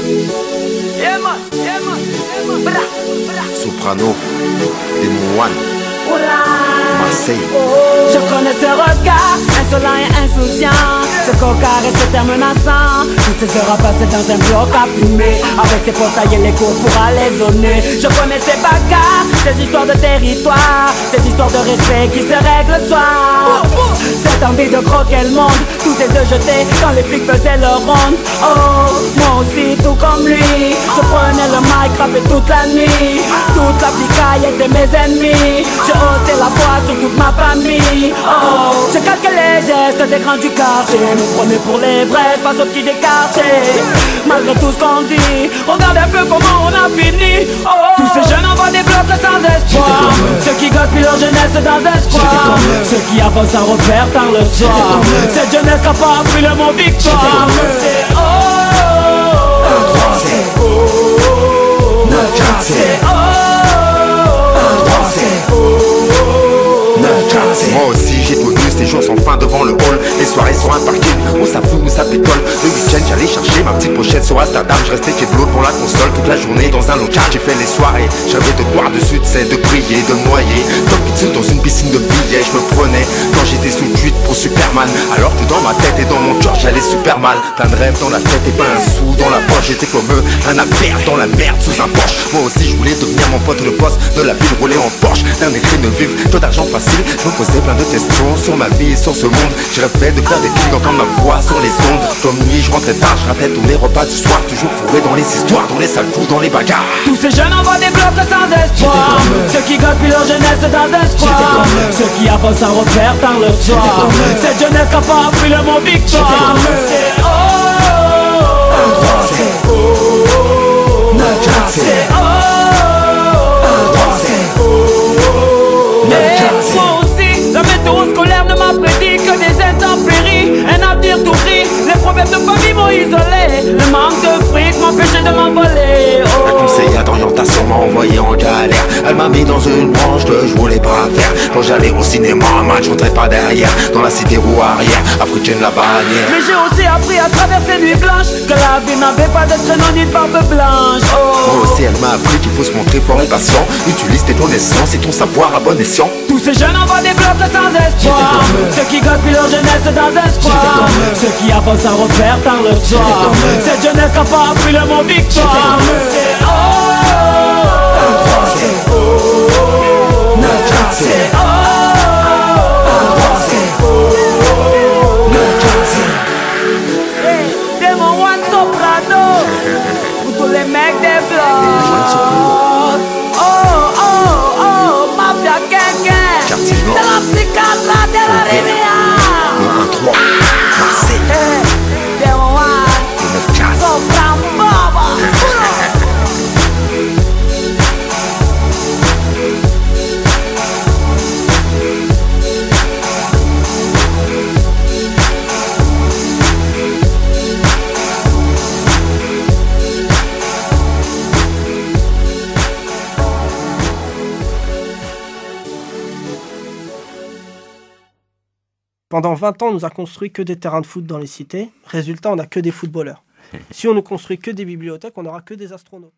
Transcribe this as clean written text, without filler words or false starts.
Yeah man, yeah man, yeah man. Bra, bra. Soprano, Démon One, Marseille. Je connais ce regard insolent et insouciant, ce cocard et ce terme menaçant. Toutes ces heures à passer dans un bloc à fumer, avec ses portails et les cours pour aller zoner. Je connais ces bagarres, ces histoires de territoire, ces histoires de respect qui se règlent le soir. Cette envie de croquer le monde, tous ces œufs jetés quand les flics faisaient leur ronde. Oh, moi aussi tout comme lui, je prenais le mic, rappais toute la nuit. Toute la picaille était mes ennemis, je haussais la voix sur toute ma famille. Oh, je calquais les gestes des grands du quartier, me prenais pour les vrais face aux petits des quartiers. Malgré tout ce qu'on dit, regarde un peu comment on a fini. Oh, tous ces jeunes envoient des blocs sans espoir, ceux qui gaspillent leur jeunesse dans un square, ceux qui avancent sans repère tard le soir. Cette jeunesse n'a pas appris le mot victoire. C'est oh, c'est oh, c'est oh. Moi aussi j'ai connu ces jours sans fin devant le hall. Les soirées sur un parking où ça fout, où ça pétole. Le week-end j'allais chercher ma petite pochette sur Amsterdam. Je restais chez de l'eau devant la console toute la journée dans un local. J'ai fait les soirées, j'avais de boire dessus, de de briller, de noyer. Comme pizza dans une piscine de billets. Je me prenais quand j'étais sous cuite pour Superman, alors que dans ma tête et dans mon cœur j'allais super mal. Plein de rêves dans la tête et pas un sou dans la poche. J'étais comme eux, un appert dans la merde sous un Porsche. Moi aussi je voulais devenir mon pote le boss de la ville, rouler en Porsche. D'un écrit de vivre, tout d'argent facile. Je me posais plein de questions sur ma vie et sur ce monde. Je rêvais de faire des clics, d'entendre ma voix sur les ondes. Comme nuit, je rentrais tard, je ratais tous les repas du soir. Toujours fourré dans les histoires, dans les sales coups, dans les bagarres. Tous ces jeunes envoient des blocs sans espoir, ceux qui gaspillent leur jeunesse dans un square, ceux qui avancent sans repère tard le soir. Cette jeunesse n'a pas appris le mot victoire. C'est oh, c'est oh, c'est oh. Moi aussi, la météo scolaire ne m'a prédit que des intempéries, un avenir tout gris. Les problèmes de famille m'ont isolé, le manque de fric m'empêchait de m'envoler. La conseillère d'orientation m'a envoyé en galère. Elle m'a mis dans une branche que je voulais pas faire. Quand j'allais au cinéma, man, je rentrais pas derrière. Dans la cité roue arrière, africaine la bannière. Mais j'ai aussi appris à travers ces nuits blanches que la vie n'avait pas de traîneau ni de barbe blanche. Oh. Moi aussi elle m'a appris qu'il faut se montrer fort et patient. Utilise tes connaissances et ton savoir à bon escient. Tous ces jeunes envoient des blocs sans espoir, ceux qui gaspillent leur jeunesse dans un square, ceux qui avancent sans repère tard le soir. Cette jeunesse n'a pas appris le mot victoire. C'est oh, c'est oh, c'est oh, c'est oh. Hey, Démon One Soprano, pour tous les mecs des blocs. Oh, mafia quelqu'un, de la psychiatre là, de la Rivière. 1-3, Marseille. Hey, Démon One Soprano. Pendant 20 ans, on nous a construit que des terrains de foot dans les cités. Résultat, on n'a que des footballeurs. Si on ne construit que des bibliothèques, on n'aura que des astronautes.